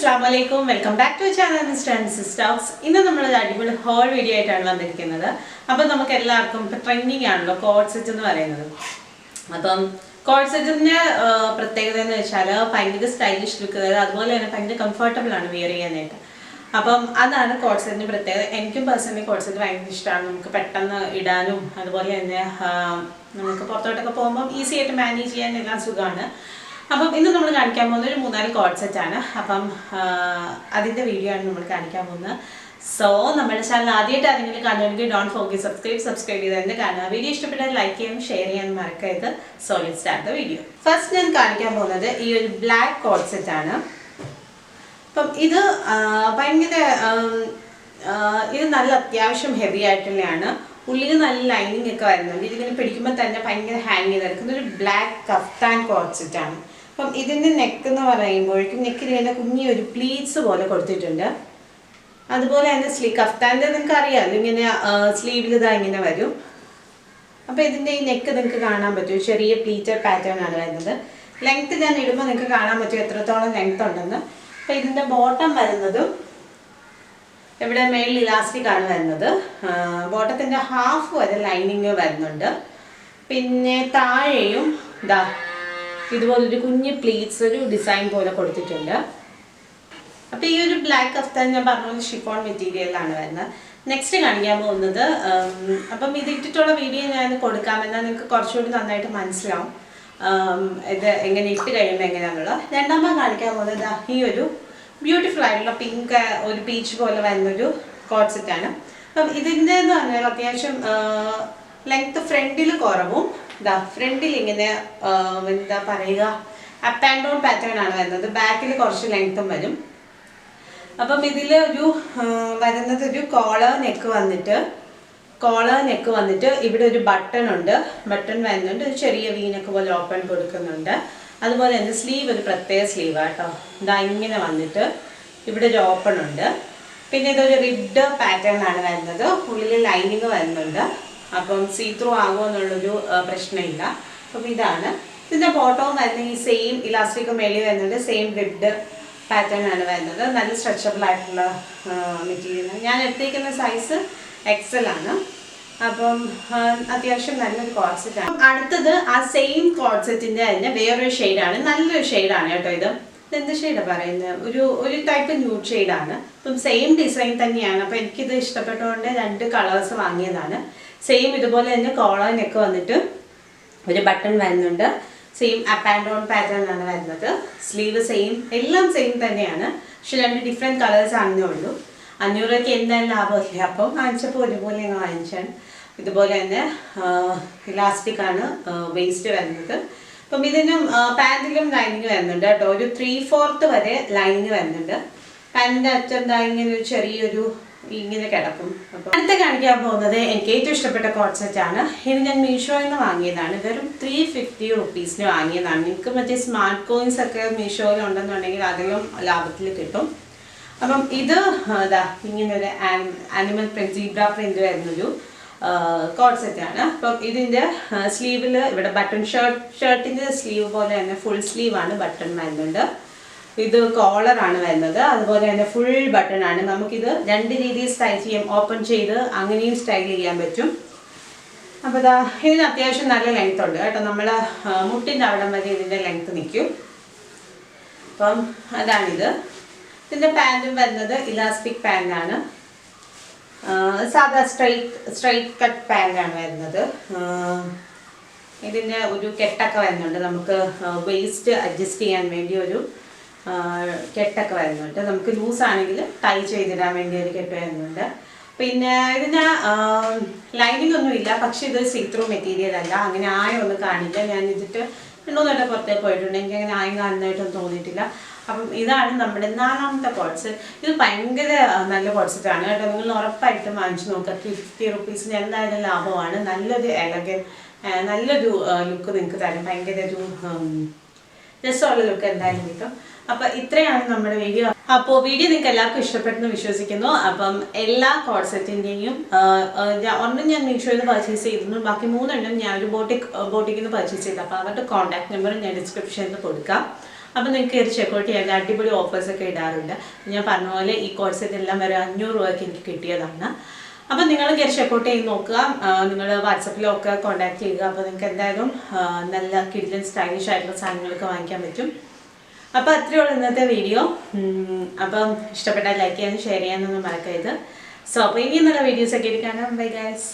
Assalamualaikum. Welcome back to our channel Mr. and Mrs. Talks. ഇന്ന് നമ്മൾ ഒരു അടിപൊളി ഹോൾ വീഡിയോ ആയിട്ടാണ് വന്നിരിക്കുന്നത്. അപ്പോൾ നമുക്ക് എല്ലാവർക്കും ട്രെൻഡിങ് ആണല്ലോ കോഡ് സെറ്റ് എന്ന് പറയുന്നത്. അപ്പം കോഡ് സെറ്റിന്റെ പ്രത്യേകത എന്ന് വെച്ചാൽ ഭയങ്കര സ്റ്റൈലിഷ് ലുക്ക്, അതുപോലെ തന്നെ ഭയങ്കര കംഫർട്ടബിൾ ആണ് വെയർ ചെയ്യാനായിട്ട്. അപ്പം അതാണ് കോഡ് സെറ്റിന്റെ പ്രത്യേകത. എനിക്കും പേഴ്സണലി കോഡ് സെറ്റ് ഭയങ്കര ഇഷ്ടമാണ്. നമുക്ക് പെട്ടെന്ന് ഇടാനും അതുപോലെ തന്നെ നമുക്ക് പുറത്തോട്ടൊക്കെ പോകുമ്പോൾ ഈസി ആയിട്ട് മാനേജ് ചെയ്യാൻ എല്ലാം സുഖമാണ്. അപ്പം ഇന്ന് നമ്മൾ കാണിക്കാൻ പോകുന്നത് ഒരു 3-4 കോഡ് സെറ്റാണ്. അപ്പം അതിൻ്റെ വീഡിയോ ആണ് നമ്മൾ കാണിക്കാൻ പോകുന്നത്. സോ നമ്മുടെ ചാനൽ ആദ്യമായിട്ട് ആരെങ്കിലും കാണുമെങ്കിൽ ഡോണ്ട് ഫോർഗെറ്റ് സബ്സ്ക്രൈബ് ചെയ്ത് തന്നെ കാണുക. വീഡിയോ ഇഷ്ടപ്പെട്ടാൽ ലൈക്ക് ചെയ്യാനും ഷെയർ ചെയ്യാനും മറക്കരുത്. So let's start the video. First ഞാൻ കാണിക്കാൻ പോകുന്നത് ഈ ഒരു ബ്ലാക്ക് കോഡ് സെറ്റാണ്. അപ്പം ഇത് ഭയങ്കര ഇത് നല്ല അത്യാവശ്യം ഹെവി ആയിട്ടുള്ളതാണ്. ഉള്ളിൽ നല്ല ലൈനിങ് ഒക്കെ വരുന്നുണ്ട്. ഇതിങ്ങനെ പിടിക്കുമ്പോൾ തന്നെ ഭയങ്കര ഹാങ് ചെയ്ത് കിടക്കുന്ന ഒരു ബ്ലാക്ക് കഫ്താൻ കോഡ് സെറ്റാണ്. അപ്പം ഇതിൻ്റെ നെക്ക് എന്ന് പറയുമ്പോഴേക്കും നെക്കിൽ ഇങ്ങനെ കുഞ്ഞൊരു പ്ലീറ്റ്സ് പോലെ കൊടുത്തിട്ടുണ്ട്. അതുപോലെ തന്നെ കഫ്താൻ്റെ നിങ്ങൾക്ക് അറിയാമല്ലോ, ഇങ്ങനെ സ്ലീവിൽ ഇതാ ഇങ്ങനെ വരും. അപ്പോൾ ഇതിൻ്റെ ഈ നെക്ക് നിങ്ങൾക്ക് കാണാൻ പറ്റും, ചെറിയ പ്ലീറ്റഡ് പാറ്റേൺ ആണ് വരുന്നത്. ലെങ്ത്ത് ഞാൻ ഇടുമ്പോൾ നിങ്ങൾക്ക് കാണാൻ പറ്റും എത്രത്തോളം ലെങ്ത്ത് ഉണ്ടെന്ന്. അപ്പോൾ ഇതിൻ്റെ ബോട്ടം വരുന്നതും ഇവിടെ മേളിൽ ഇലാസ്റ്റിക് ആണ് വരുന്നത്. ബോട്ടത്തിൻ്റെ ഹാഫ് വരെ ലൈനിങ് വരുന്നുണ്ട്. പിന്നെ താഴെയും ഇതാ ഇതുപോലൊരു കുഞ്ഞ് പ്ലീറ്റ്സ് ഒരു ഡിസൈൻ പോലെ കൊടുത്തിട്ടുണ്ട്. അപ്പോൾ ഈ ഒരു ബ്ലാക്ക് കഫ്താൻ ഞാൻ പറഞ്ഞ ഷിഫോൺ മെറ്റീരിയലാണ് വരുന്നത്. നെക്സ്റ്റ് കാണിക്കാൻ പോകുന്നത്, അപ്പം ഇത് ഇട്ടിട്ടുള്ള വീഡിയോ ഞാൻ കൊടുക്കാമെന്നാൽ നിങ്ങൾക്ക് കുറച്ചുകൂടി നന്നായിട്ട് മനസ്സിലാവും ഇത് എങ്ങനെ ഇട്ട് കഴിയുമ്പോൾ എങ്ങനെയാണെന്നുള്ളത്. രണ്ടാമത് കാണിക്കാൻ പോകുന്നത് ഈ ഒരു ബ്യൂട്ടിഫുൾ ആയിട്ടുള്ള പിങ്ക് ഒരു പീച്ച് പോലെ വരുന്നൊരു കോഡ് സെറ്റാണ്. അപ്പം ഇതിൻ്റെ എന്ന് പറഞ്ഞാൽ അത്യാവശ്യം ലെങ്ത്ത് ഫ്രണ്ടിൽ കുറവും, ഫ്രണ്ടിൽ ഇങ്ങനെ എന്താ പറയുക അപ്പ് ആൻഡ് ഡൗൺ പാറ്റേൺ ആണ് വരുന്നത്. ബാക്കിൽ കുറച്ച് ലെങ്ത്തും വരും. അപ്പം ഇതിൽ ഒരു വരുന്നത് ഒരു കോളർ നെക്ക് വന്നിട്ട് ഇവിടെ ഒരു ബട്ടൺ ഉണ്ട്. ബട്ടൺ വരുന്നുണ്ട്, ഒരു ചെറിയ വീനക്ക് പോലെ ഓപ്പൺ കൊടുക്കുന്നുണ്ട്. അതുപോലെ തന്നെ സ്ലീവ് ഒരു പ്രത്യേക സ്ലീവാണ് കേട്ടോ. ഇതാ ഇങ്ങനെ വന്നിട്ട് ഇവിടെ ഒരു ഓപ്പൺ ഉണ്ട്. പിന്നെ ഇതൊരു റിബ്ഡ് പാറ്റേൺ ആണ് വരുന്നത്. ഉള്ളിൽ ലൈനിങ് വരുന്നുണ്ട്. അപ്പം സീ ത്രൂ ആകുമോ എന്നുള്ളൊരു പ്രശ്നമില്ല. അപ്പം ഇതാണ് ഇതിൻ്റെ ബോട്ടവും വരുന്നത്. ഈ സെയിം ഇലാസ്റ്റിക് മേളിൽ വരുന്നുണ്ട്. സെയിം റിബ്ഡ് പാറ്റേൺ ആണ് വരുന്നത്. നല്ല സ്ട്രെച്ചബിൾ ആയിട്ടുള്ള മെറ്റീരിയൽ. ഞാൻ എടുത്തിരിക്കുന്ന സൈസ് XL ആണ്. അപ്പം അത്യാവശ്യം നല്ലൊരു കോഡ് സെറ്റാണ്. അടുത്തത് ആ സെയിം കോഡ് സെറ്റിൻ്റെ തന്നെ വേറൊരു ഷെയ്ഡാണ്. നല്ലൊരു ഷെയ്ഡാണ് കേട്ടോ. എന്ത് ഷെയ്ഡാണ് പറയുന്നത്, ഒരു ടൈപ്പ് ന്യൂഡ് ഷെയ്ഡാണ്. അപ്പം സെയിം ഡിസൈൻ തന്നെയാണ്. അപ്പം എനിക്കിത് ഇഷ്ടപ്പെട്ടുകൊണ്ട് 2 കളേഴ്സ് വാങ്ങിയതാണ്. സെയിം ഇതുപോലെ തന്നെ കോളർ നെക്ക് വന്നിട്ട് ഒരു ബട്ടൺ വരുന്നുണ്ട്. Same up and down pattern ആണ് വരുന്നത്. സ്ലീവ് സെയിം, എല്ലാം സെയിം തന്നെയാണ്. പക്ഷെ 2 ഡിഫറെൻറ്റ് കളേഴ്സ് ആണെന്നേ ഉള്ളൂ. 500 രൂപയ്ക്ക് എന്തായാലും ലാഭമില്ല. അപ്പം വാങ്ങിച്ചപ്പോൾ ഒരുപോലെ അങ്ങ് വാങ്ങിച്ചാണ്. ഇതുപോലെ തന്നെ ഇലാസ്റ്റിക് ആണ് വേസ്റ്റ് വരുന്നത്. അപ്പം ഇതിനും പാൻറ്റിലും ലൈനിങ് വരുന്നുണ്ട് കേട്ടോ. ഒരു 3/4 വരെ ലൈനിങ് വരുന്നുണ്ട്. പാൻറ്റിൻ്റെ അറ്റം ഇങ്ങനെ ഒരു ചെറിയൊരു ഇങ്ങനെ കിടക്കും. അപ്പം അടുത്ത കാണിക്കാൻ പോകുന്നത് എനിക്ക് ഏറ്റവും ഇഷ്ടപ്പെട്ട കോഡ് സെറ്റാണ്. ഇത് ഞാൻ മീഷോയിൽ നിന്ന് വാങ്ങിയതാണ്. വെറും 350 റുപ്പീസിന് വാങ്ങിയതാണ്. നിങ്ങൾക്ക് മറ്റേ സ്മാർട്ട് കോയിൻസ് ഒക്കെ മീഷോയിൽ ഉണ്ടെന്നുണ്ടെങ്കിൽ അതിലും ലാഭത്തിൽ കിട്ടും. അപ്പം ഇത് ഇങ്ങനെ ഒരു ആനിമൽ പ്രിന്റ്, സീബ്ര പ്രിന്റ് വരുന്നൊരു കോഡ് സെറ്റാണ്. അപ്പം ഇതിൻ്റെ സ്ലീവിൽ ഇവിടെ ബട്ടൺ ഷർട്ടിൻ്റെ സ്ലീവ് പോലെ തന്നെ ഫുൾ സ്ലീവാണ്, ബട്ടൺ വരുന്നുണ്ട്. ഇത് കോളറാണ് വരുന്നത്. അതുപോലെ തന്നെ ഫുൾ ബട്ടൺ ആണ്. നമുക്കിത് 2 രീതിയിൽ സ്റ്റൈൽ ചെയ്യാം. ഓപ്പൺ ചെയ്ത് അങ്ങനെയും സ്റ്റൈൽ ചെയ്യാൻ പറ്റും. അപ്പോൾ ഇതിന് അത്യാവശ്യം നല്ല ലെങ്ത് ഉണ്ട് കേട്ടോ. നമ്മൾ മുട്ടിൻ്റെ അവിടം വരെ ഇതിൻ്റെ ലെങ്ത് നിൽക്കും. അപ്പം അതാണിത്. ഇതിൻ്റെ പാൻറ്റും വരുന്നത് ഇലാസ്റ്റിക് പാൻറ്റാണ്. സാധാ സ്ട്രൈറ്റ് കട്ട് പാൻറ്റാണ് വരുന്നത്. ഇതിൻ്റെ ഒരു കെട്ടൊക്കെ വരുന്നുണ്ട്. നമുക്ക് വേസ്റ്റ് അഡ്ജസ്റ്റ് ചെയ്യാൻ വേണ്ടി ഒരു കെട്ടൊക്കെ വരുന്നുണ്ട്. നമുക്ക് ലൂസാണെങ്കിൽ ടൈ ചെയ്തിടാൻ വേണ്ടി ഒരു കെട്ട് വരുന്നുണ്ട്. പിന്നെ ഇതിന് ലൈനിങ് ഒന്നുമില്ല. പക്ഷേ ഇത് സീ ത്രൂ മെറ്റീരിയൽ അല്ല. അങ്ങനെ ആയൊന്നും കാണില്ല. ഞാൻ ഇതിട്ട് 2-3 വട്ടം പുറത്തേക്ക് പോയിട്ടുണ്ട്. എനിക്ക് അങ്ങനെ ആയും കാണുന്നതായിട്ടൊന്നും തോന്നിയിട്ടില്ല. അപ്പം ഇതാണ് നമ്മുടെ 4ാമത്തെ കോഡ് സെറ്റ്. ഇത് ഭയങ്കര നല്ല കോഡ് സെറ്റാണ് കേട്ടോ. നിങ്ങൾ ഉറപ്പായിട്ടും വാങ്ങിച്ചു നോക്കുക. 50 റുപ്പീസിന് എന്തായാലും ലാഭമാണ്. നല്ലൊരു നല്ലൊരു ലുക്ക് നിങ്ങൾക്ക് തരും. ഭയങ്കര ഒരു രസമുള്ള ലുക്ക് എന്തായാലും കിട്ടും. അപ്പോൾ ഇത്രയാണ് നമ്മുടെ വീഡിയോ. അപ്പോൾ വീഡിയോ നിങ്ങൾക്ക് എല്ലാവർക്കും ഇഷ്ടപ്പെട്ടെന്ന് വിശ്വസിക്കുന്നു. അപ്പം എല്ലാ കോഡ് സെറ്റിൻ്റെയും ഒന്നും ഞാൻ മീഷോയിൽ നിന്ന് പർച്ചേസ് ചെയ്തിരുന്നു. ബാക്കി 3 എണ്ണം ഞാൻ ഒരു ബോട്ടിക്കിൽ നിന്ന് പർച്ചേസ് ചെയ്തു. അപ്പോൾ അവരുടെ കോൺടാക്ട് നമ്പർ ഞാൻ ഡിസ്ക്രിപ്ഷനിൽ കൊടുക്കാം. അപ്പോൾ നിങ്ങൾക്ക് കയറി ചെക്കൗട്ട് ചെയ്യാൻ അടിപൊളി ഓഫേഴ്സൊക്കെ ഇടാറുണ്ട്. ഞാൻ പറഞ്ഞ പോലെ ഈ കോഡ് സെറ്റ് എല്ലാം വരെ 500 രൂപയ്ക്ക് എനിക്ക് കിട്ടിയതാണ്. അപ്പോൾ നിങ്ങൾ കയറി ചെക്കൗട്ട് ചെയ്ത് നോക്കുക. നിങ്ങൾ വാട്സപ്പിലൊക്കെ കോൺടാക്ട് ചെയ്യുക. അപ്പോൾ നിങ്ങൾക്ക് എന്തായാലും നല്ല കിഡിലൻ സ്റ്റൈലിഷ് ആയിട്ടുള്ള സാധനങ്ങളൊക്കെ വാങ്ങിക്കാൻ പറ്റും. അപ്പോൾ അത്രയേ ഉള്ളൂ ഇന്നത്തെ വീഡിയോ. അപ്പം ഇഷ്ടപ്പെട്ടാൽ ലൈക്ക് ചെയ്യാനും ഷെയർ ചെയ്യാനൊന്നും മറക്കരുത്. സോ അപ്പോൾ ഇനി നല്ല വീഡിയോസൊക്കെ എടുക്കാനും ബൈ ഗൈസ്.